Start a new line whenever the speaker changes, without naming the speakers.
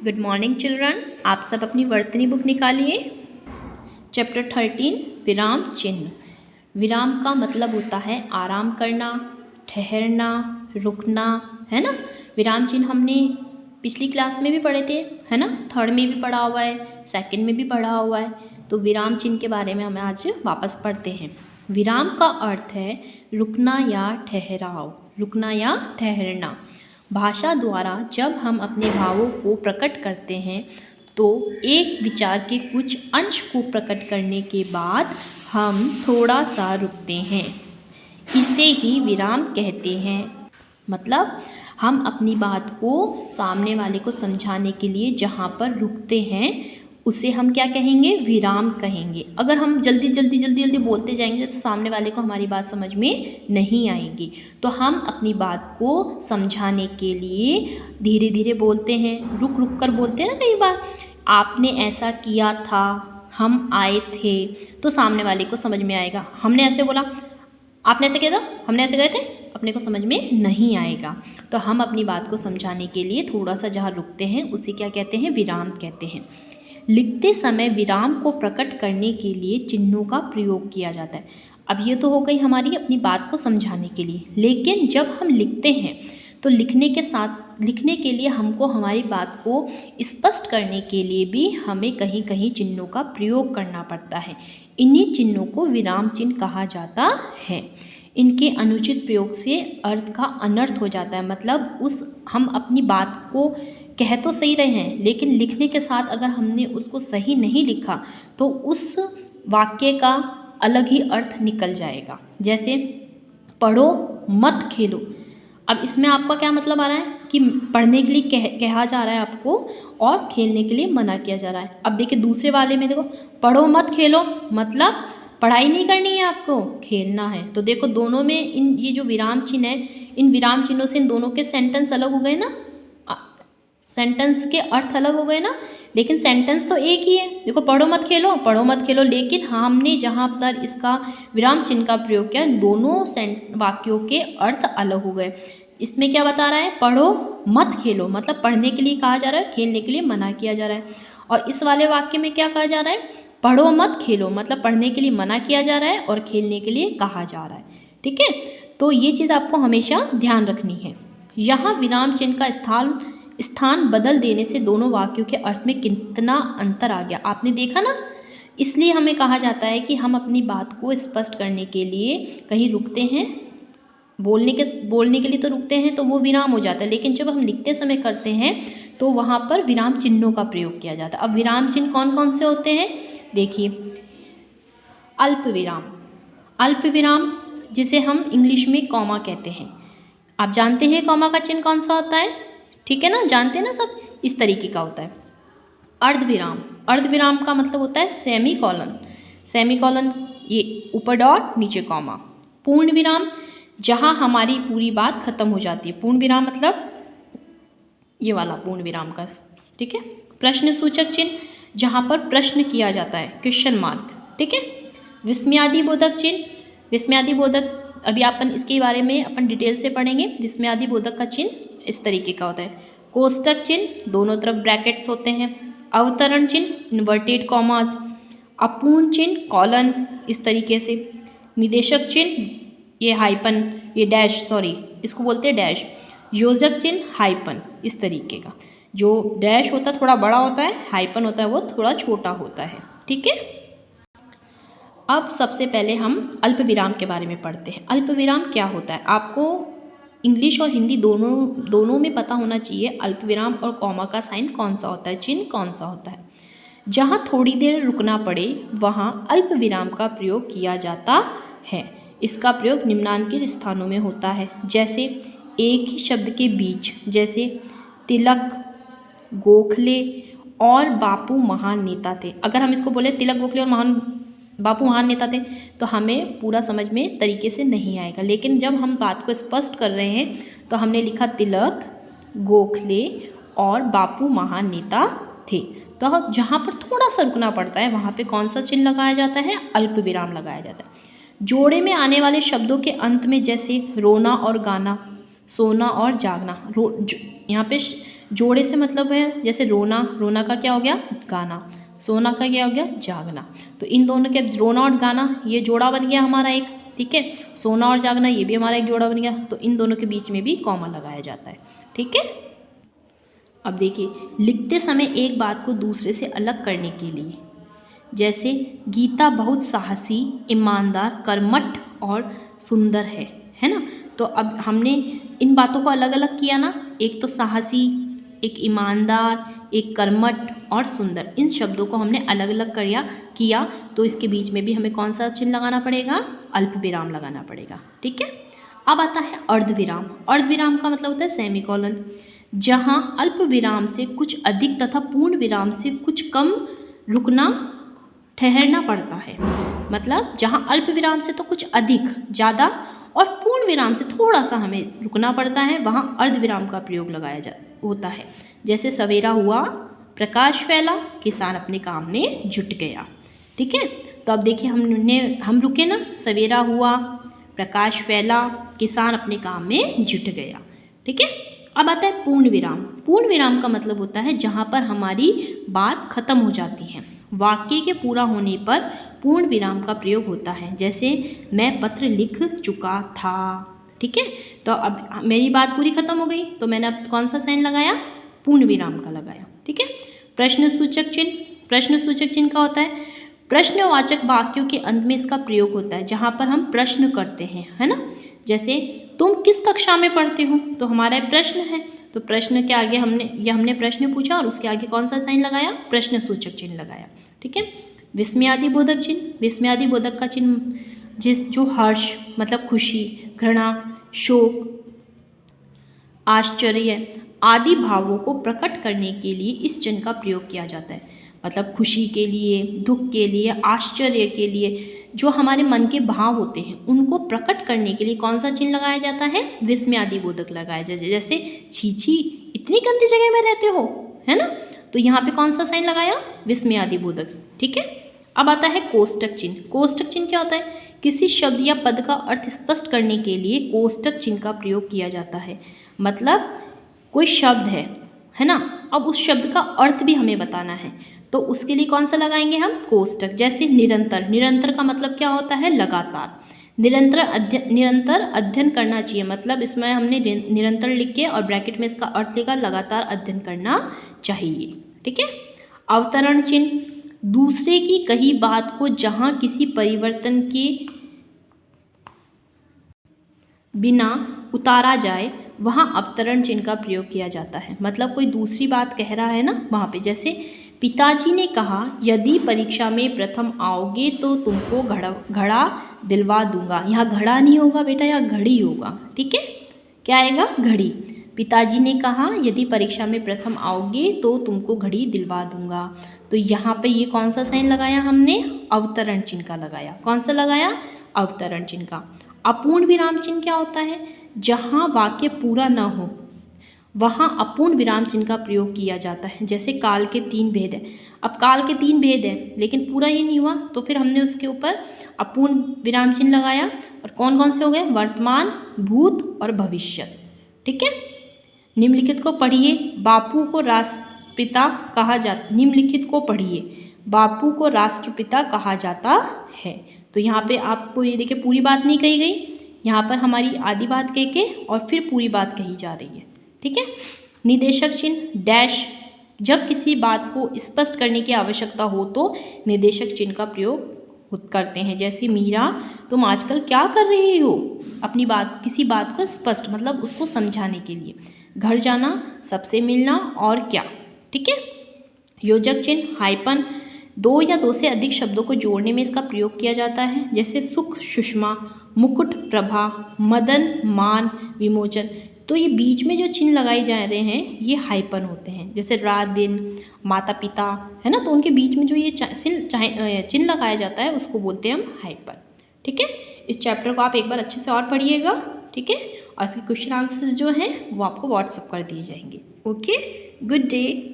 Good morning children. आप सब अपनी वर्तनी बुक निकालिए। चैप्टर 13 विराम चिन्ह। विराम का मतलब होता है आराम करना, ठहरना, रुकना, है ना। विराम चिन्ह हमने पिछली क्लास में भी पढ़े थे, है ना। थर्ड में भी पढ़ा हुआ है, सेकंड में भी पढ़ा हुआ है। तो विराम चिन्ह के बारे में हम आज वापस पढ़ते हैं। विराम का अर्थ है रुकना या ठहराव, रुकना या ठहरना। भाषा द्वारा जब हम अपने भावों को प्रकट करते हैं तो एक विचार के कुछ अंश को प्रकट करने के बाद हम थोड़ा सा रुकते हैं, इसे ही विराम कहते हैं। मतलब हम अपनी बात को सामने वाले को समझाने के लिए जहाँ पर रुकते हैं उसे हम क्या कहेंगे, विराम कहेंगे। अगर हम जल्दी बोलते जाएंगे तो सामने वाले को हमारी बात समझ में नहीं आएगी। तो हम अपनी बात को समझाने के लिए धीरे धीरे बोलते हैं, रुक रुक कर बोलते हैं ना। कई बार आपने ऐसा किया था, हम आए थे, तो सामने वाले को समझ में आएगा। हमने ऐसे बोला, आपने ऐसे किया था, हमने ऐसे गए थे, अपने को समझ में नहीं आएगा। तो हम अपनी बात को समझाने के लिए थोड़ा सा जहाँ रुकते हैं उसे क्या कहते हैं, विराम कहते हैं। लिखते समय विराम को प्रकट करने के लिए चिन्हों का प्रयोग किया जाता है। अब ये तो हो गई हमारी अपनी बात को समझाने के लिए, लेकिन जब हम लिखते हैं तो लिखने के लिए हमको हमारी बात को स्पष्ट करने के लिए भी हमें कहीं कहीं चिन्हों का प्रयोग करना पड़ता है। इन्हीं चिन्हों को विराम चिन्ह कहा जाता है। इनके अनुचित प्रयोग से अर्थ का अनर्थ हो जाता है। मतलब हम अपनी बात को कह तो सही रहे हैं, लेकिन लिखने के साथ अगर हमने उसको सही नहीं लिखा तो उस वाक्य का अलग ही अर्थ निकल जाएगा। जैसे पढ़ो मत खेलो। अब इसमें आपका क्या मतलब आ रहा है कि पढ़ने के लिए कहा जा रहा है आपको और खेलने के लिए मना किया जा रहा है। अब देखिए दूसरे वाले में देखो, पढ़ो मत खेलो मतलब पढ़ाई नहीं करनी है आपको, खेलना है। तो देखो दोनों में ये जो विराम चिन्ह है, इन विराम चिन्हों से इन दोनों के सेंटेंस अलग हो गए ना, सेंटेंस के अर्थ अलग हो गए ना, लेकिन सेंटेंस तो एक ही है। देखो पढ़ो मत खेलो, लेकिन हमने जहाँ पर इसका विराम चिन्ह का प्रयोग किया दोनों वाक्यों के अर्थ अलग हो गए। इसमें क्या बता रहा है, पढ़ो मत खेलो मतलब पढ़ने के लिए कहा जा रहा है, खेलने के लिए मना किया जा रहा है। और इस वाले वाक्य में क्या कहा जा रहा है, पढ़ो मत खेलो मतलब पढ़ने के लिए मना किया जा रहा है और खेलने के लिए कहा जा रहा है। ठीक है, तो ये चीज़ आपको हमेशा ध्यान रखनी है। यहाँ विराम चिन्ह का स्थान बदल देने से दोनों वाक्यों के अर्थ में कितना अंतर आ गया, आपने देखा ना। इसलिए हमें कहा जाता है कि हम अपनी बात को स्पष्ट करने के लिए कहीं रुकते हैं, बोलने के लिए तो रुकते हैं तो वो विराम हो जाता है, लेकिन जब हम लिखते समय करते हैं तो वहाँ पर विराम चिन्हों का प्रयोग किया जाता है। अब विराम चिन्ह कौन कौन से होते हैं, देखिए अल्प विराम जिसे हम इंग्लिश में कॉमा कहते हैं। आप जानते हैं कॉमा का चिन्ह कौन सा होता है, ठीक है ना, जानते हैं ना सब, इस तरीके का होता है। अर्धविराम का मतलब होता है सेमी कॉलन, ये ऊपर डॉट नीचे कॉमा। पूर्ण विराम जहाँ हमारी पूरी बात खत्म हो जाती है, पूर्ण विराम मतलब ये वाला पूर्ण विराम का, ठीक है। प्रश्न सूचक चिन्ह जहाँ पर प्रश्न किया जाता है, क्वेश्चन मार्क, ठीक है। विस्मयादिबोधक चिन्ह, विस्मयादिबोधक अभी अपन इसके बारे में अपन डिटेल से पढ़ेंगे। विस्मयादिबोधक का चिन्ह इस तरीके का होता है। कोष्टक चिन्ह दोनों तरफ ब्रैकेट्स होते हैं। अवतरण चिन्ह इन्वर्टेड कॉमास। अपूर्ण चिन्ह कॉलन इस तरीके से। निदेशक चिन्ह ये हाइपन, ये डैश, सॉरी इसको बोलते हैं डैश। योजक चिन्ह हाइपन इस तरीके का, जो डैश होता है थोड़ा बड़ा होता है, हाइपन होता है वो थोड़ा छोटा होता है, ठीक है। अब सबसे पहले हम अल्प विराम के बारे में पढ़ते हैं। अल्प विराम क्या होता है, आपको इंग्लिश और हिंदी दोनों में पता होना चाहिए अल्प विराम और कॉमा का साइन कौन सा होता है, चिन्ह कौन सा होता है। जहाँ थोड़ी देर रुकना पड़े वहाँ अल्प विराम का प्रयोग किया जाता है। इसका प्रयोग निम्नांकित स्थानों में होता है, जैसे एक ही शब्द के बीच, जैसे तिलक, गोखले और बापू महान नेता थे। अगर हम इसको बोले तिलक, गोखले और बापू महान नेता थे तो हमें पूरा समझ में तरीके से नहीं आएगा, लेकिन जब हम बात को स्पष्ट कर रहे हैं तो हमने लिखा तिलक, गोखले और बापू महान नेता थे। तो जहाँ पर थोड़ा सा रुकना पड़ता है वहाँ पे कौन सा चिन्ह लगाया जाता है, अल्प विराम लगाया जाता है। जोड़े में आने वाले शब्दों के अंत में जैसे रोना और गाना, सोना और जागना, यहाँ पे जोड़े से मतलब है जैसे रोना, रोना का क्या हो गया गाना, सोना का क्या हो गया जागना। तो इन दोनों के रोना और गाना ये जोड़ा बन गया हमारा एक, ठीक है। सोना और जागना ये भी हमारा एक जोड़ा बन गया। तो इन दोनों के बीच में भी कॉमा लगाया जाता है, ठीक है। अब देखिए, लिखते समय एक बात को दूसरे से अलग करने के लिए, जैसे गीता बहुत साहसी, ईमानदार, कर्मठ और सुंदर है ना। तो अब हमने इन बातों को अलग अलग किया ना, एक तो साहसी, एक ईमानदार, एक कर्मठ और सुंदर, इन शब्दों को हमने अलग अलग किया। तो इसके बीच में भी हमें कौन सा चिन्ह लगाना पड़ेगा, अल्प विराम लगाना पड़ेगा, ठीक है। अब आता है अर्धविराम। अर्धविराम का मतलब होता है सेमीकोलन, जहाँ अल्प विराम से कुछ अधिक तथा पूर्ण विराम से कुछ कम रुकना ठहरना पड़ता है। मतलब जहाँ अल्प विराम से तो कुछ अधिक ज़्यादा और पूर्ण विराम से थोड़ा सा हमें रुकना पड़ता है, वहाँ अर्धविराम का प्रयोग होता है। जैसे सवेरा हुआ, प्रकाश फैला, किसान अपने काम में जुट गया, ठीक है। तो अब देखिए हम रुके ना, सवेरा हुआ, प्रकाश फैला, किसान अपने काम में जुट गया, ठीक है। अब आता है पूर्ण विराम। पूर्ण विराम का मतलब होता है जहाँ पर हमारी बात खत्म हो जाती है। वाक्य के पूरा होने पर पूर्ण विराम का प्रयोग होता है। जैसे मैं पत्र लिख चुका था, ठीक है। तो अब मेरी बात पूरी खत्म हो गई, तो मैंने अब कौन सा साइन लगाया, पूर्ण विराम का लगाया, ठीक है। प्रश्नसूचक चिन्ह। प्रश्नसूचक चिन्ह का होता है प्रश्नवाचक वाक्यों के अंत में इसका प्रयोग होता है, जहाँ पर हम प्रश्न करते हैं, है ना। जैसे तुम किस कक्षा में पढ़ते हो, तो हमारा प्रश्न है, तो प्रश्न के आगे हमने प्रश्न पूछा और उसके आगे कौन सा साइन लगाया, प्रश्नसूचक चिन्ह लगाया, ठीक है। विस्मयादिबोधक चिन्ह। विस्मयादिबोधक का चिन्ह जो हर्ष मतलब खुशी, घृणा, शोक, आश्चर्य आदि भावों को प्रकट करने के लिए इस चिन्ह का प्रयोग किया जाता है। मतलब खुशी के लिए, दुख के लिए, आश्चर्य के लिए, जो हमारे मन के भाव होते हैं उनको प्रकट करने के लिए कौन सा चिन्ह लगाया जाता है, विस्मयादिबोधक लगाया जाता है। जैसे छी छी इतनी गंदी जगह में रहते हो, है ना, तो यहाँ पे कौन सा साइन लगाया, विस्मयादिबोधक, ठीक है। अब आता है कोष्टक चिन्ह। कोष्टक चिन्ह क्या होता है, किसी शब्द या पद का अर्थ स्पष्ट करने के लिए कोष्टक चिन्ह का प्रयोग किया जाता है। मतलब कोई शब्द है ना, अब उस शब्द का अर्थ भी हमें बताना है, तो उसके लिए कौन सा लगाएंगे हम, कोष्टक। जैसे निरंतर। निरंतर का मतलब क्या होता है, लगातार। निरंतर अध्ययन करना चाहिए, मतलब इसमें हमने निरंतर लिख के और ब्रैकेट में इसका अर्थ लिखा, लगातार अध्ययन करना चाहिए, ठीक है। अवतरण चिन्ह। दूसरे की कही बात को जहाँ किसी परिवर्तन के बिना उतारा जाए वहाँ अवतरण चिन्ह का प्रयोग किया जाता है। मतलब कोई दूसरी बात कह रहा है ना वहाँ पे, जैसे पिताजी ने कहा यदि परीक्षा में प्रथम आओगे तो तुमको घड़ा दिलवा दूंगा। यहाँ घड़ा नहीं होगा बेटा, यहाँ घड़ी होगा, ठीक है। क्या आएगा, घड़ी। पिताजी ने कहा यदि परीक्षा में प्रथम आओगे तो तुमको घड़ी दिलवा दूंगा। तो यहाँ पे ये कौन सा साइन लगाया हमने, अवतरण चिन्ह का लगाया। कौन सा लगाया, अवतरण चिन्ह का। अपूर्ण विराम चिन्ह क्या होता है, जहाँ वाक्य पूरा न हो वहाँ अपूर्ण विराम चिन्ह का प्रयोग किया जाता है। जैसे काल के 3 भेद है, अब काल के 3 भेद है लेकिन पूरा ये नहीं हुआ, तो फिर हमने उसके ऊपर अपूर्ण विराम चिन्ह लगाया। और कौन कौन से हो गए, वर्तमान, भूत और भविष्य, ठीक है। निम्नलिखित को पढ़िए, बापू को राष्ट्रपिता कहा जाता, निम्नलिखित को पढ़िए, बापू को राष्ट्रपिता कहा जाता है। तो यहाँ पे आपको ये देखिए पूरी बात नहीं कही गई, यहाँ पर हमारी आधी बात कह के और फिर पूरी बात कही जा रही है, ठीक है। निदेशक चिन्ह डैश, जब किसी बात को स्पष्ट करने की आवश्यकता हो तो निदेशक चिन्ह का प्रयोग करते हैं। जैसे मीरा तुम आजकल क्या कर रही हो, अपनी बात, किसी बात को स्पष्ट मतलब उसको समझाने के लिए। घर जाना, सबसे मिलना और क्या, ठीक है। योजक चिन्ह हाइपन, 2 या 2 से अधिक शब्दों को जोड़ने में इसका प्रयोग किया जाता है। जैसे सुख, सुषमा, मुकुट, प्रभा, मदन, मान, विमोचन। तो ये बीच में जो चिन्ह लगाए जा रहे हैं ये हाइपन होते हैं। जैसे रात दिन, माता पिता, है ना, तो उनके बीच में जो ये चिन्ह लगाया जाता है उसको बोलते हैं हम हाइपन, ठीक है। इस चैप्टर को आप एक बार अच्छे से और पढ़िएगा, ठीक है। और इसके क्वेश्चन आंसर्स जो हैं वो आपको व्हाट्सअप कर दिए जाएंगे। Okay, good day.